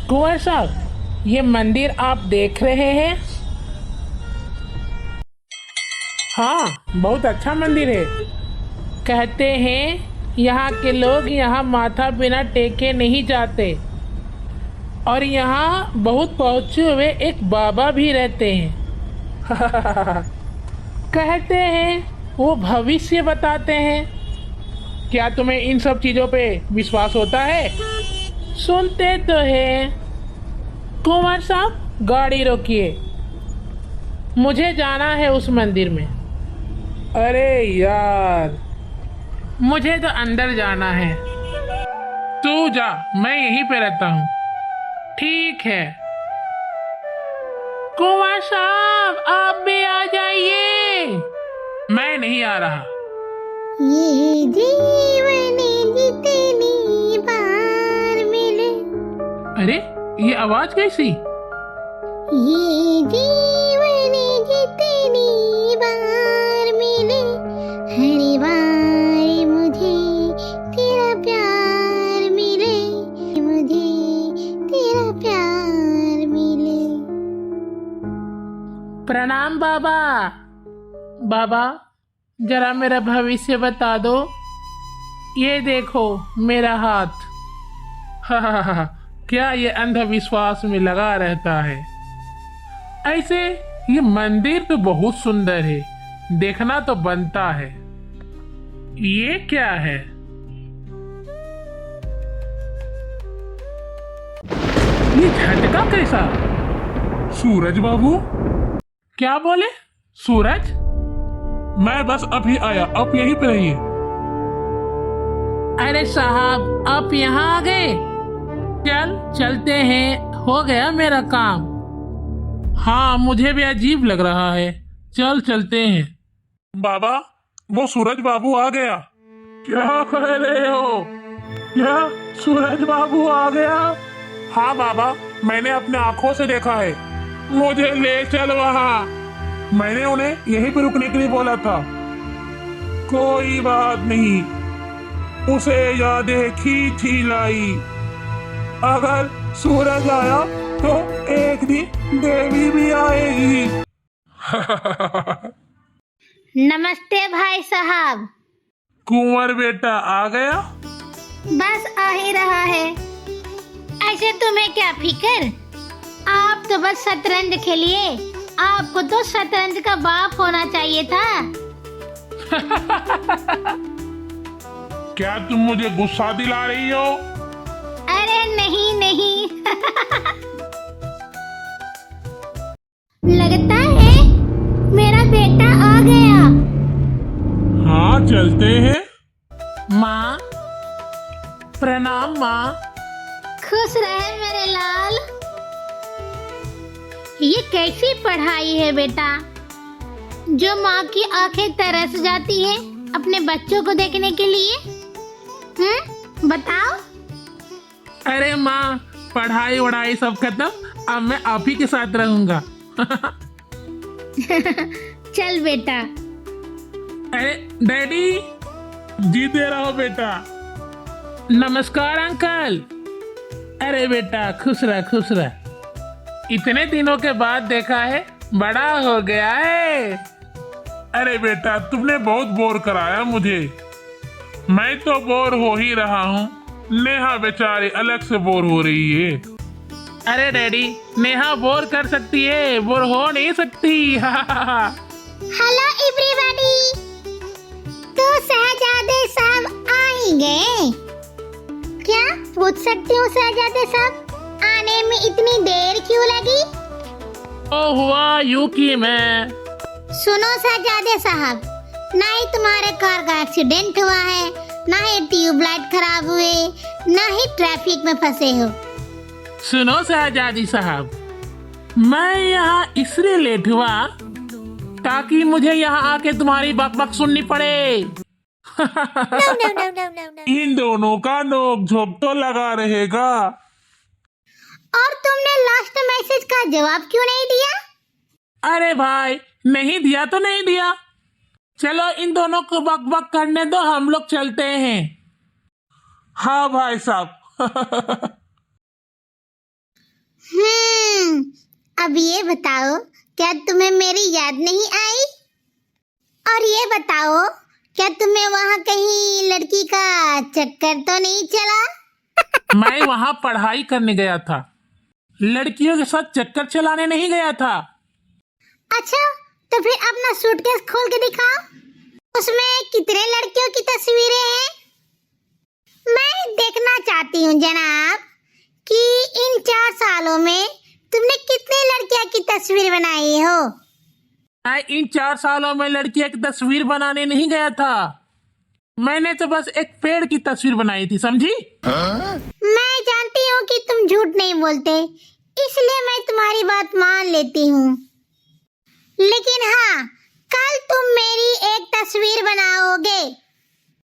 कुंवर साहब, ये मंदिर आप देख रहे हैं? हाँ, बहुत अच्छा मंदिर है। कहते हैं यहाँ के लोग यहाँ माथा बिना टेके नहीं जाते, और यहाँ बहुत पहुँचे हुए एक बाबा भी रहते हैं। कहते हैं वो भविष्य बताते हैं। क्या तुम्हें इन सब चीज़ों पे विश्वास होता है? सुनते तो हैं। कुंवर साहब, गाड़ी रोकिए, मुझे जाना है उस मंदिर में। अरे यार, मुझे तो अंदर जाना है। तू जा, मैं यहीं पे रहता हूँ। ठीक है। कुंवर साहब, आप भी आ जाइए। मैं नहीं आ रहा। ये जीवन जितनी बार मिले। अरे, ये आवाज कैसी? ये जीवन जितनी बार मिले, हर बार मुझे तेरा प्यार मिले, मुझे तेरा प्यार मिले। प्रणाम बाबा। बाबा, जरा मेरा भविष्य बता दो। ये देखो मेरा हाथ। क्या ये अंधविश्वास में लगा रहता है? ऐसे ये मंदिर तो बहुत सुंदर है, देखना तो बनता है। ये क्या है? ये झटका कैसा? सूरज बाबू? क्या बोले? सूरज? मैं बस अभी आया, आप यहीं पे रहिए। अरे साहब, आप यहाँ आ गए? चलते हैं, हो गया मेरा काम। हाँ, मुझे भी अजीब लग रहा है। चलते हैं। बाबा, वो सूरज बाबू आ गया। क्या कह रहे हो? क्या सूरज बाबू आ गया? हाँ बाबा, मैंने अपने आंखों से देखा है। मुझे ले चल वहाँ। मैंने उन्हें यहीं पर रुकने के लिए बोला था। कोई बात नहीं, उसे यादें खींच ही लाई। अगर सूरज आया तो एक दिन देवी भी आएगी। नमस्ते भाई साहब। कुंवर बेटा आ गया? बस आ ही रहा है। ऐसे तुम्हें क्या फिक्र? आप तो बस शतरंज खेलिए। आपको तो शतरंज का बाप होना चाहिए था। क्या तुम मुझे गुस्सा दिला रही हो? अरे नहीं नहीं। लगता है मेरा बेटा आ गया। हाँ, चलते हैं। माँ, प्रणाम माँ। खुश रहे मेरे लाल। ये कैसी पढ़ाई है बेटा, जो माँ की आंखें तरस जाती है अपने बच्चों को देखने के लिए? बताओ। अरे माँ, पढ़ाई वढ़ाई सब खत्म, अब मैं आप ही के साथ रहूंगा। चल बेटा। अरे डैडी, जीते रहो बेटा। नमस्कार अंकल। अरे बेटा, खुश रह खुश रह। इतने दिनों के बाद देखा है, बड़ा हो गया है। अरे बेटा, तुमने बहुत बोर कराया मुझे। मैं तो बोर हो ही रहा हूँ, नेहा बेचारी अलग से बोर हो रही है। अरे डैडी, नेहा बोर कर सकती है, बोर हो नहीं सकती। Hello everybody. तो शहजादे साहब आ ही गए? क्या पूछ सकती हूँ शहजादे साहब, आने में इतनी देर क्यों लगी? ओ हुआ यूं कि मैं। सुनो शहजादे साहब, ना ही तुम्हारे कार का एक्सीडेंट हुआ है, ना ही ट्यूबलाइट खराब हुए, ना ही ट्रैफिक में फंसे हो। सुनो शहजादी साहब, मैं यहाँ इसलिए लेट हुआ ताकि मुझे यहाँ आके तुम्हारी बकबक सुननी पड़े। इन दोनों का नोक-झोंक तो लगा रहेगा। और तुमने लास्ट मैसेज का जवाब क्यों नहीं दिया? अरे भाई, नहीं दिया तो नहीं दिया। चलो इन दोनों को बक बक करने दो, हम लोग चलते हैं। हाँ भाई साहब। अब ये बताओ, क्या तुम्हें मेरी याद नहीं आई? और ये बताओ, क्या तुम्हें वहाँ कहीं लड़की का चक्कर तो नहीं चला? मैं वहाँ पढ़ाई करने गया था, लड़कियों के साथ चक्कर चलाने नहीं गया था। अच्छा, तो फिर अपना सूटकेस खोल के दिखाओ, उसमें कितने लड़कियों की तस्वीरें हैं? मैं देखना चाहती हूँ जनाब कि इन 4 सालों में तुमने कितने लड़कियों की तस्वीर बनाई हो? मैं इन 4 सालों में लड़कियों की तस्वीर बनाने नहीं गया था, मैंने तो बस एक पेड़ की तस्वीर बनाई थी, समझी? मैं जानती हूँ कि तुम झूठ नहीं बोलते, इसलिए मैं तुम्हारी बात मान लेती हूँ। लेकिन हाँ, कल तुम मेरी एक तस्वीर बनाओगे।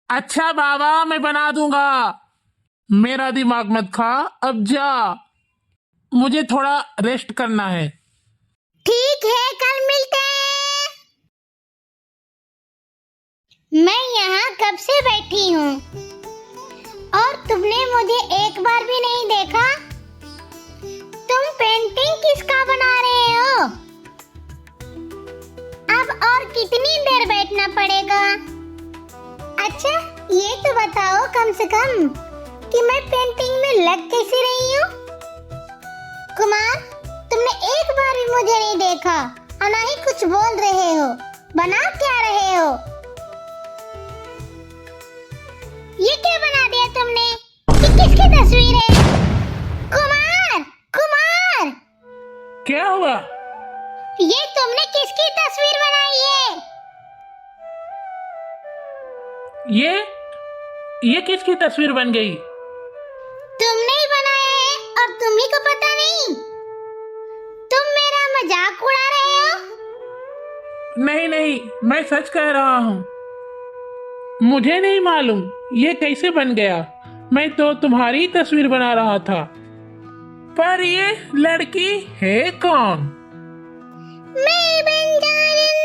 अच्छा बाबा, मैं बना दूंगा। मेरा दिमाग मत खा, अब जा, मुझे थोड़ा रेस्ट करना है। ठीक है, कल मिलते हैं। मैं यहाँ कब से बैठी हूँ और तुमने मुझे एक बार भी नहीं देखा। तुम पेंटिंग किसका बना रहे हो? अब और कितनी देर बैठना पड़ेगा? अच्छा, ये तो बताओ कम से कम कि मैं पेंटिंग में लग कैसे रही हूँ? कुमार, तुमने एक बार भी मुझे नहीं देखा और ना ही कुछ बोल रहे हो। बना क्या रहे हो? ये क्या बना दिया तुमने? ये किसकी तस्वीर है? कुमार, कुमार! क्या हुआ? ये तुमने किसकी तस्वीर बनाई है? ये किसकी तस्वीर बन गई? तुमने ही बनाया है और तुम्ही को पता नहीं? तुम मेरा मजाक उड़ा रहे हो? नहीं नहीं, मैं सच कह रहा हूँ, मुझे नहीं मालूम ये कैसे बन गया। मैं तो तुम्हारी तस्वीर बना रहा था। पर ये लड़की है कौन? मैं बंजारन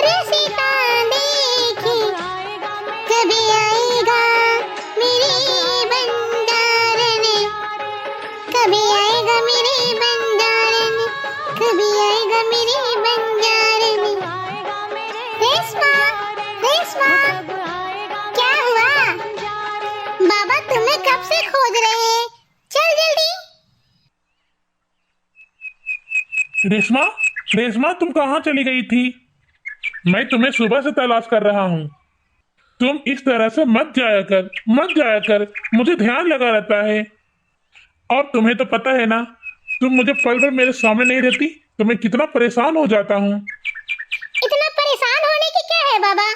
रसिका देखी, कभी आएगा मेरे बंजारन, कभी आएगा मेरे बंजारन, कभी आएगा मेरे बंजारन। रेशमा, रेशमा, क्या हुआ? बाबा तुम्हें कब से खोज रहे हैं, चल जल्दी। रेशमा, रेशमा, तुम कहाँ चली गई थी? मैं तुम्हें सुबह से तलाश कर रहा हूँ। तुम इस तरह से मत जाया कर, मत जाया कर, मुझे ध्यान लगा रहता है। और तुम्हें तो पता है ना, तुम मुझे पल भर मेरे सामने नहीं रहती तो मैं कितना परेशान हो जाता हूँ। इतना परेशान होने की क्या है बाबा?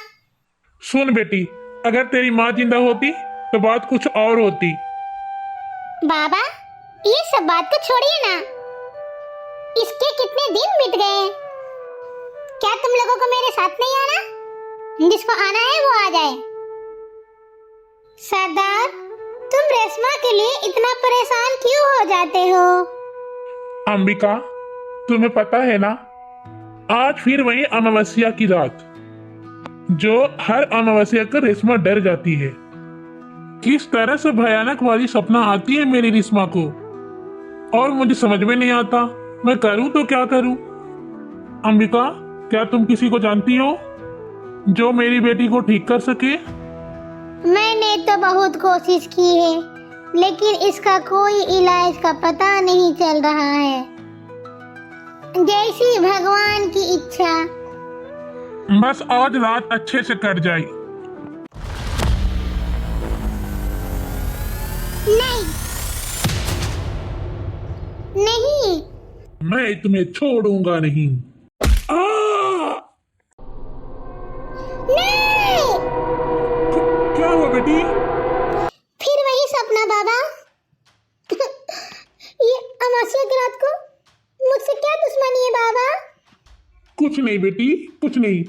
सुन बेटी, अगर तेरी माँ जिंदा होती तो बात कुछ और होती। बाबा, ये सब बात को छोड़िए ना, इसके कितने दिन बीत गए हैं। क्या तुम लोगों को मेरे साथ नहीं आना? जिसको आना है वो आ जाए। सरदार, तुम रेशमा के लिए इतना परेशान क्यों हो जाते हो? अंबिका, तुम्हें पता है ना, आज फिर वही अमावस्या की रात, जो हर अमावस्या को रेशमा डर जाती है। किस तरह से भयानक वाली सपना आती है मेरी रेशमा को, और मुझे समझ में नहीं आता मैं करूं तो क्या करूं। अंबिका, क्या तुम किसी को जानती हो जो मेरी बेटी को ठीक कर सके? मैंने तो बहुत कोशिश की है, लेकिन इसका कोई इलाज का पता नहीं चल रहा है। जैसी भगवान की इच्छा। बस आज रात अच्छे से कट जाए। नहीं, नहीं, मैं तुम्हें छोड़ूंगा नहीं। नहीं! क्या हुआ बेटी? फिर वही सपना बाबा। ये अमावस्या की रात को मुझसे क्या दुश्मनी है बाबा? कुछ नहीं बेटी, कुछ नहीं,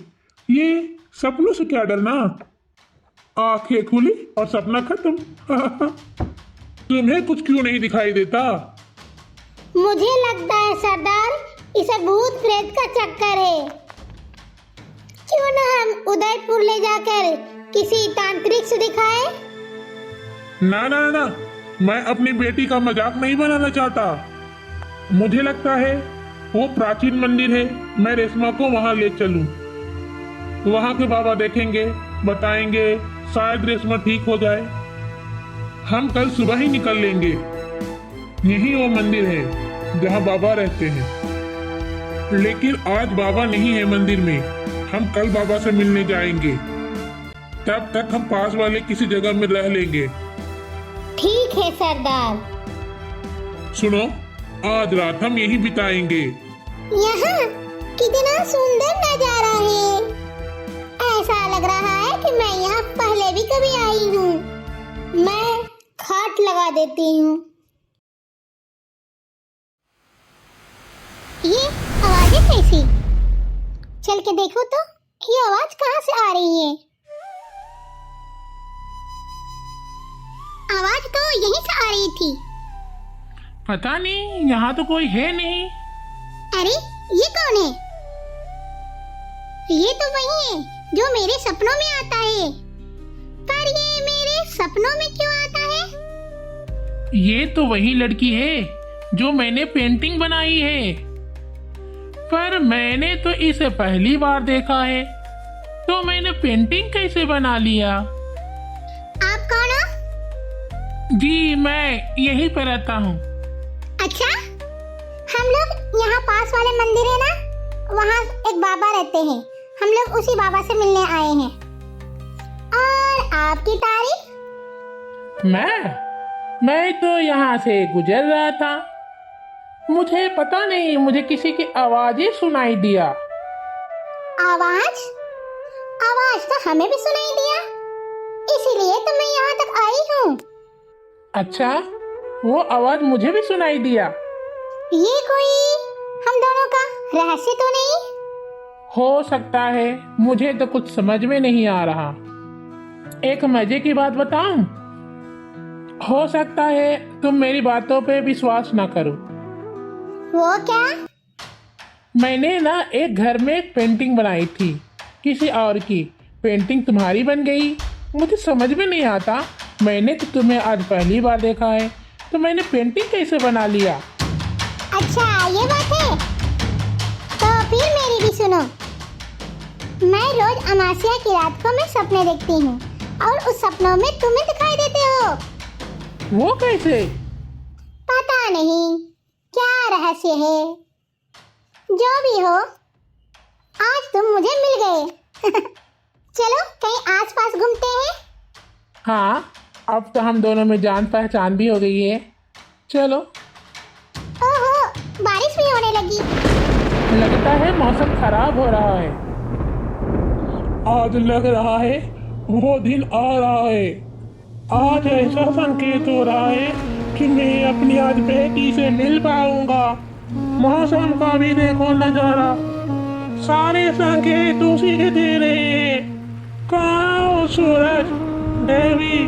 ये सपनों से क्या डरना। आंखें खुली और सपना खत्म। तुम्हें कुछ क्यों नहीं दिखाई देता? मुझे लगता है सरदार, इसे भूत प्रेत का चक्कर है। क्यों उदयपुर ले जाकर किसी तांत्रिक से दिखाए? ना ना ना, मैं अपनी बेटी का मजाक नहीं बनाना चाहता। मुझे लगता है वो प्राचीन मंदिर है, मैं रेशमा को वहां ले चलूं। वहां के बाबा देखेंगे, बताएंगे, शायद रेशमा ठीक हो जाए। हम कल सुबह ही निकल लेंगे। यही वो मंदिर है जहां बाबा रहते हैं। लेकिन आज बाबा नहीं है मंदिर में, हम कल बाबा से मिलने जाएंगे। तब तक हम पास वाले किसी जगह में रह लेंगे। ठीक है सरदार। सुनो, आज रात हम यही बिताएंगे। यहाँ कितना सुंदर नजारा है। ऐसा लग रहा है कि मैं यहाँ पहले भी कभी आई हूँ। मैं खाट लगा देती हूँ। ये आवाजें कैसी? चल के देखो तो, ये आवाज कहाँ से आ रही है? आवाज तो यहीं से आ रही थी। पता नहीं, यहाँ तो कोई है नहीं। अरे ये कौन है? ये तो वही है जो मेरे सपनों में आता है। पर ये मेरे सपनों में क्यों आता है? ये तो वही लड़की है जो मैंने पेंटिंग बनाई है, पर मैंने तो इसे पहली बार देखा है, तो मैंने पेंटिंग कैसे बना लिया? आप कौन हो? जी, मैं यहीं पर रहता हूँ। अच्छा, हम लोग यहाँ पास वाले मंदिर है ना, वहाँ एक बाबा रहते हैं। हम लोग उसी बाबा से मिलने आए हैं। और आपकी तारीफ? मैं तो यहाँ से गुजर रहा था। मुझे पता नहीं, मुझे किसी की आवाज ही सुनाई दिया। आवाज? आवाज तो हमें भी सुनाई दिया, इसीलिए तो मैं यहाँ तक आई हूँ। अच्छा, वो आवाज मुझे भी सुनाई दिया। ये कोई हम दोनों का रहस्य तो नहीं? हो सकता है, मुझे तो कुछ समझ में नहीं आ रहा। एक मजे की बात बताऊं? हो सकता है तुम मेरी बातों पे विश्वास ना करो। वो क्या? मैंने ना एक घर में एक पेंटिंग बनाई थी किसी और की। पेंटिंग तुम्हारी बन गई। मुझे समझ में नहीं आता, मैंने तो तुम्हें आज पहली बार देखा है, तो मैंने पेंटिंग कैसे बना लिया? अच्छा ये बात है, तो फिर मेरी भी सुनो। मैं रोज अमावस्या की रात को मैं सपने देखती हूँ और उस सपनों में तुम्हें दिखाई देते हो। वो कैसे? पता नहीं क्या रहस्य है। जो भी हो, आज तुम मुझे मिल गए। चलो कहीं आसपास घूमते हैं। हाँ, अब तो हम दोनों में जान पहचान भी हो गई है। चलो। ओहो, बारिश भी होने लगी। लगता है मौसम खराब हो रहा है। आज लग रहा है वो दिन आ रहा है। आज ऐसा संकेत हो रहा है कि मैं अपनी आज बेटी से मिल पाऊंगा। मौसम का भी देखो नजारा, सारे संकेत उसी के दे रहे हैं। कहाँ हो सूरज, देवी,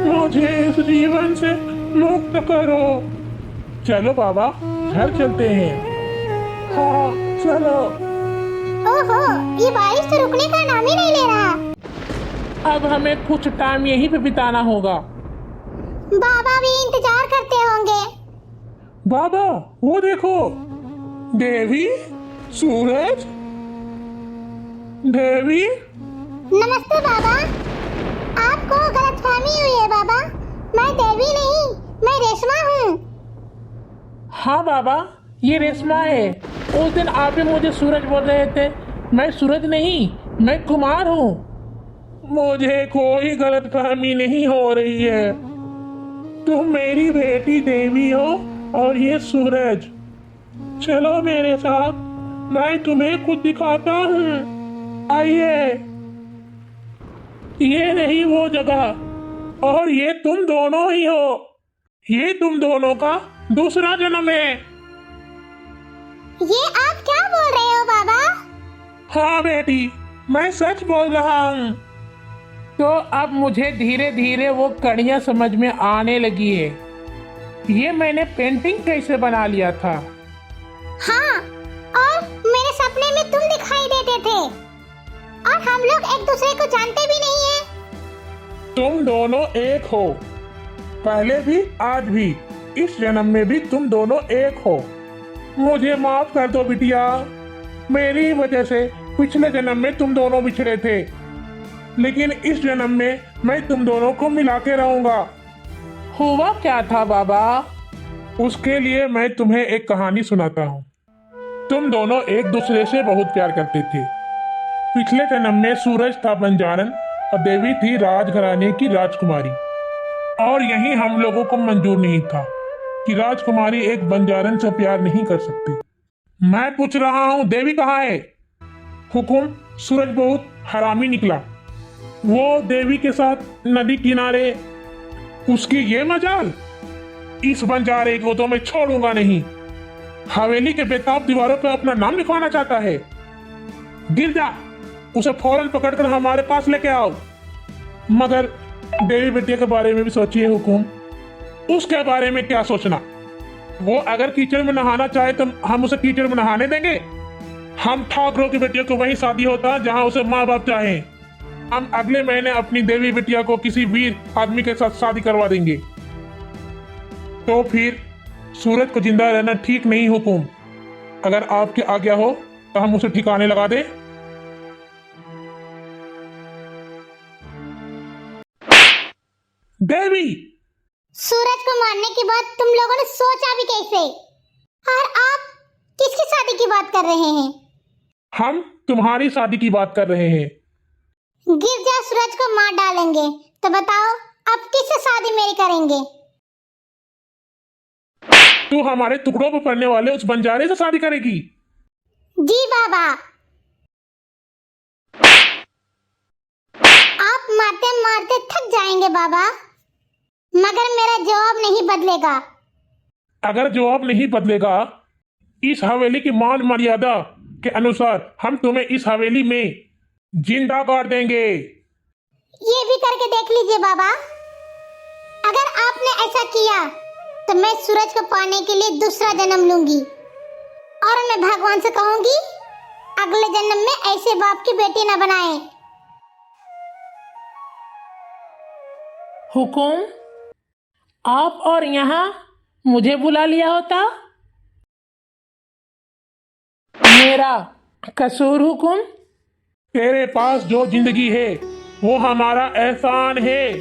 मुझे इस जीवन से मुक्त करो। चलो बाबा, घर चलते हैं। हाँ चलो। ओहो, ये बारिश तो रुकने का नाम ही नहीं ले रहा। अब हमें कुछ टाइम यहीं पे बिताना होगा। बाबा भी इंतजार करते होंगे। बाबा वो देखो, देवी, सूरज, देवी। नमस्ते बाबा। आपको गलतफहमी हुई है बाबा। मैं देवी नहीं, मैं रेशमा हूँ। हाँ बाबा, ये रेशमा है। उस दिन आप भी मुझे सूरज बोल रहे थे। मैं सूरज नहीं, मैं कुमार हूँ। मुझे कोई गलतफहमी नहीं हो रही है। तुम मेरी बेटी देवी हो और ये सूरज। चलो मेरे साथ, मैं तुम्हें कुछ दिखाता हूँ। आइए। ये नहीं वो जगह, और ये तुम दोनों ही हो। ये तुम दोनों का दूसरा जन्म है। ये आप क्या बोल रहे हो बाबा? हाँ बेटी, मैं सच बोल रहा हूँ। तो अब मुझे धीरे धीरे वो कड़ियाँ समझ में आने लगी है। ये मैंने पेंटिंग कैसे बना लिया था। हाँ, और मेरे सपने में तुम दिखाई देते थे। और हम लोग एक दूसरे को जानते भी नहीं है। तुम दोनों एक हो, पहले भी आज भी, इस जन्म में भी तुम दोनों एक हो। मुझे माफ कर दो बिटिया, मेरी वजह से पिछले जन्म में तुम दोनों बिछड़े थे, लेकिन इस जन्म में मैं तुम दोनों को मिला के रहूंगा। हुआ क्या था बाबा? उसके लिए मैं तुम्हें एक कहानी सुनाता हूँ। तुम दोनों एक दूसरे से बहुत प्यार करते थे। पिछले जन्म में सूरज था बंजारन और देवी थी राजघराने की राजकुमारी, और यही हम लोगों को मंजूर नहीं था कि राजकुमारी एक बंजारन से प्यार नहीं कर सकती। मैं पूछ रहा हूँ देवी कहाँ है? हुकुम, सूरज बहुत हरामी निकला। वो देवी के साथ नदी किनारे, उसकी ये मजाल। इस बंजारे को तो मैं छोड़ूंगा नहीं। हवेली के बेताब दीवारों पर अपना नाम लिखवाना चाहता है। गिर जा, उसे फौरन पकड़कर हमारे पास लेके आओ। मगर देवी बेटिया के बारे में भी सोचिए हुकुम। उसके बारे में क्या सोचना? वो अगर कीचड़ में नहाना चाहे तो हम उसे कीचड़ में नहाने देंगे? हम ठाकरों की बेटियों को वही शादी होता जहां उसे माँ बाप चाहे। हम अगले महीने अपनी देवी बिटिया को किसी वीर आदमी के साथ शादी करवा देंगे। तो फिर सूरज को जिंदा रहना ठीक नहीं हुकुम। अगर आपकी आज्ञा हो तो हम उसे ठिकाने लगा दें। देवी, सूरज को मारने की बात तुम लोगों ने सोचा भी कैसे? और आप किसकी शादी की बात कर रहे हैं? हम तुम्हारी शादी की बात कर रहे हैं। गिरजा सूरज को मार डालेंगे तो बताओ अब किससे शादी मेरी करेंगे? तू हमारे टुकड़ों पर पड़ने वाले उस बंजारे से शादी करेगी? जी बाबा। आप मारते मारते थक जाएंगे बाबा, मगर मेरा जवाब नहीं बदलेगा। अगर जवाब नहीं बदलेगा, इस हवेली की मान मर्यादा के अनुसार हम तुम्हें इस हवेली में जिंदा गाड़ देंगे। ये भी करके देख लीजिए बाबा। अगर आपने ऐसा किया तो मैं सूरज को पाने के लिए दूसरा जन्म लूंगी, और मैं भगवान से कहूंगी अगले जन्म में ऐसे बाप की बेटी न बनाए। हुकुम, आप और यहाँ मुझे बुला लिया होता? मेरा कसूर हुकुम? तेरे पास जो जिंदगी है वो हमारा एहसान है।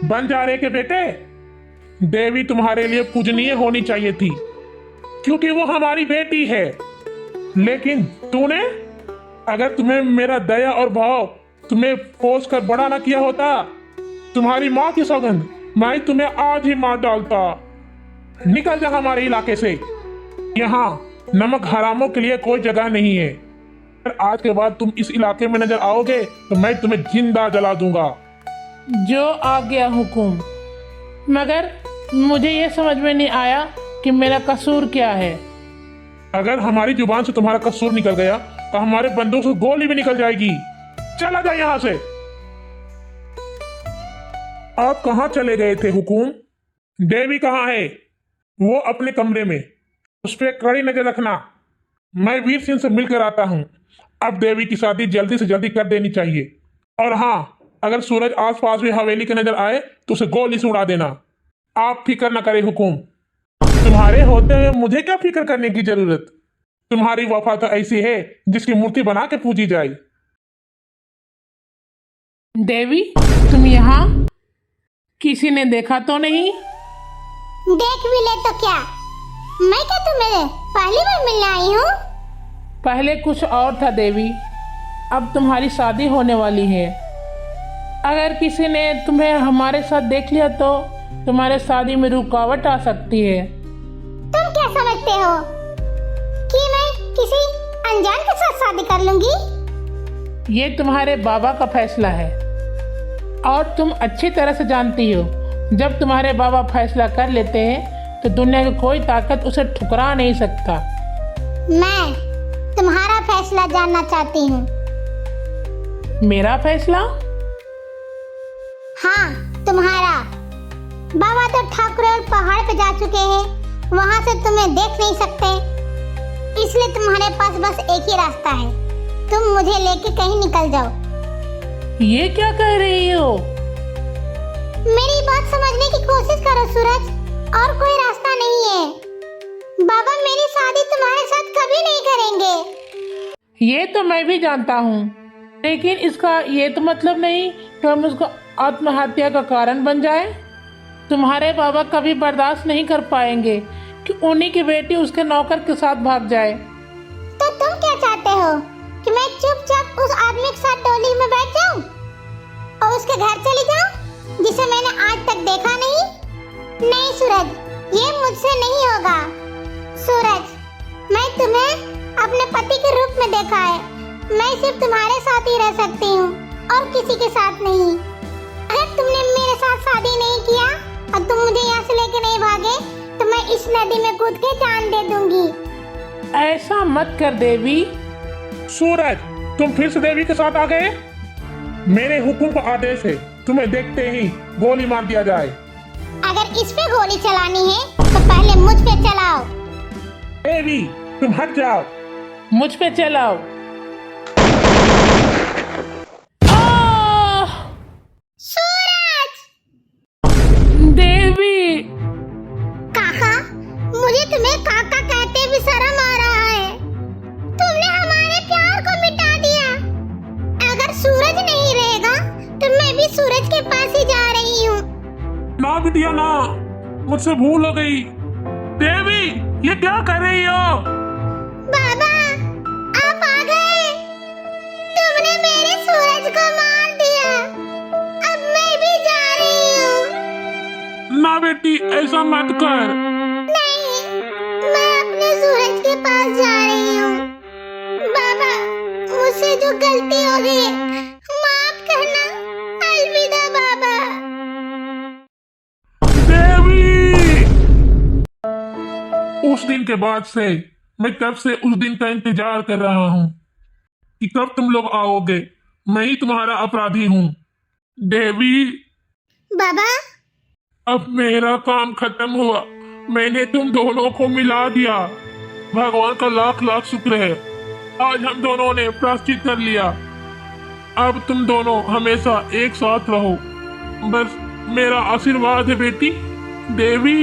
बंजारे के बेटे, देवी तुम्हारे लिए पूजनीय होनी चाहिए थी क्योंकि वो हमारी बेटी है। लेकिन तूने, अगर तुम्हें मेरा दया और भाव तुम्हें पोस कर बड़ा ना किया होता, तुम्हारी माँ की सौगंध, मैं तुम्हें आज ही मार डालता। निकल जा हमारे इलाके से। यहाँ नमक हरामों के लिए कोई जगह नहीं है। अगर आज के बाद तुम इस इलाके में नजर आओगे तो मैं तुम्हें जिंदा जला दूंगा। जो आ गया हुकुम, मगर मुझे ये समझ में नहीं आया कि मेरा कसूर क्या है। अगर हमारी जुबान से तुम्हारा कसूर निकल गया तो हमारे बंदूक से गोली भी निकल जाएगी। चला जा यहाँ से। आप कहाँ चले गए थे हुकुम? देवी कहाँ है? वो अपने कमरे में। उस पर कड़ी नजर रखना। मैं वीर सिंह से मिलकर आता हूँ। अब देवी की शादी जल्दी से जल्दी कर देनी चाहिए। और हाँ, अगर सूरज आसपास भी हवेली के नजर आए तो उसे गोली से उड़ा देना। आप फिक्र न करें हुकुम। तुम्हारे होते हुए मुझे क्या फिक्र करने की जरूरत? तुम्हारी वफा तो ऐसी है जिसकी मूर्ति बना के पूजी जाए। देवी, तुम यहाँ? किसी ने देखा तो नहीं? देख भी ले तो क्या, मैं क्या तुम्हें पहली बार मिलने आई हूँ? पहले कुछ और था देवी, अब तुम्हारी शादी होने वाली है। अगर किसी ने तुम्हें हमारे साथ देख लिया तो तुम्हारे शादी में रुकावट आ सकती है। तुम क्या समझते हो कि मैं किसी अनजान के साथ शादी कर लूंगी? ये तुम्हारे बाबा का फैसला है और तुम अच्छी तरह से जानती हो, जब तुम्हारे बाबा फैसला कर लेते हैं तो दुनिया की कोई ताकत उसे ठुकरा नहीं सकता। मैं तुम्हारा फैसला जानना चाहती हूँ। मेरा फैसला? हाँ, तुम्हारा। बाबा तो ठाकुर और पहाड़ पे जा चुके हैं, वहाँ से तुम्हें देख नहीं सकते, इसलिए तुम्हारे पास बस एक ही रास्ता है। तुम मुझे लेके कहीं निकल जाओ ये क्या कह रही हो? मेरी बात समझने की कोशिश करो सूरज, और कोई रास्ता नहीं है। बाबा मेरी शादी तुम्हारे साथ कभी नहीं करेंगे। ये तो मैं भी जानता हूँ, लेकिन इसका ये तो मतलब नहीं कि हम उसको आत्महत्या का कारण बन जाए। तुम्हारे बाबा कभी बर्दाश्त नहीं कर पाएंगे कि उन्हीं की बेटी उसके नौकर के साथ भाग जाए। तो तुम क्या चाहते हो कि मैं चुपचाप उस आदमी के साथ डोली में बैठ जाऊं और उसके घर चली जाऊं जिसे मैंने आज तक देखा नहीं? नहीं सूरज, ये मुझसे नहीं होगा। सूरज, मैं तुम्हें अपने पति के रूप में देखा है। मैं सिर्फ तुम्हारे साथ ही रह सकती हूँ और किसी के साथ नहीं। अगर तुमने मेरे साथ शादी नहीं किया और तुम मुझे यहाँ से लेके नहीं भागे तो मैं इस नदी में कूद के जान दे दूंगी। ऐसा मत कर देवी। सूरज, तुम फिर से देवी के साथ आ गए। मेरे हुक्म का आदेश है, तुम्हें देखते ही गोली मार दिया जाए। अगर इस पे गोली चलानी है तो पहले मुझ पे चलाओ। देवी, तुम हट जाओ। मुझ पे चलाओ। आह! सूरज! देवी! काका, मुझे तुम्हें काका कहते भी शर्म आ रहा है। तुमने हमारे प्यार को मिटा दिया। अगर सूरज नहीं रहेगा तो मैं भी सूरज के पास ही जा रही हूँ। ना बिटिया ना, मुझसे भूल हो गई। देवी, ये क्या कर रही हो? बाबा, आप आ गए। तुमने मेरे सूरज को मार दिया। अब मैं भी जा रही हूँ। ना बेटी, ऐसा मत कर। नहीं, मैं अपने सूरज के पास जा रही हूँ। बाबा, मुझसे जो गलती हो गई माफ करना। अलविदा बाबा। देवी! उस दिन के बाद से मैं कब से उस दिन का इंतजार कर रहा हूँ कि कब तुम लोग आओगे। मैं ही तुम्हारा अपराधी हूँ। देवी, बाबा, अब मेरा काम खत्म हुआ। मैंने तुम दोनों को मिला दिया। भगवान का लाख लाख शुक्र है, आज हम दोनों ने प्रायश्चित कर लिया। अब तुम दोनों हमेशा एक साथ रहो, बस मेरा आशीर्वाद है बेटी। देवी।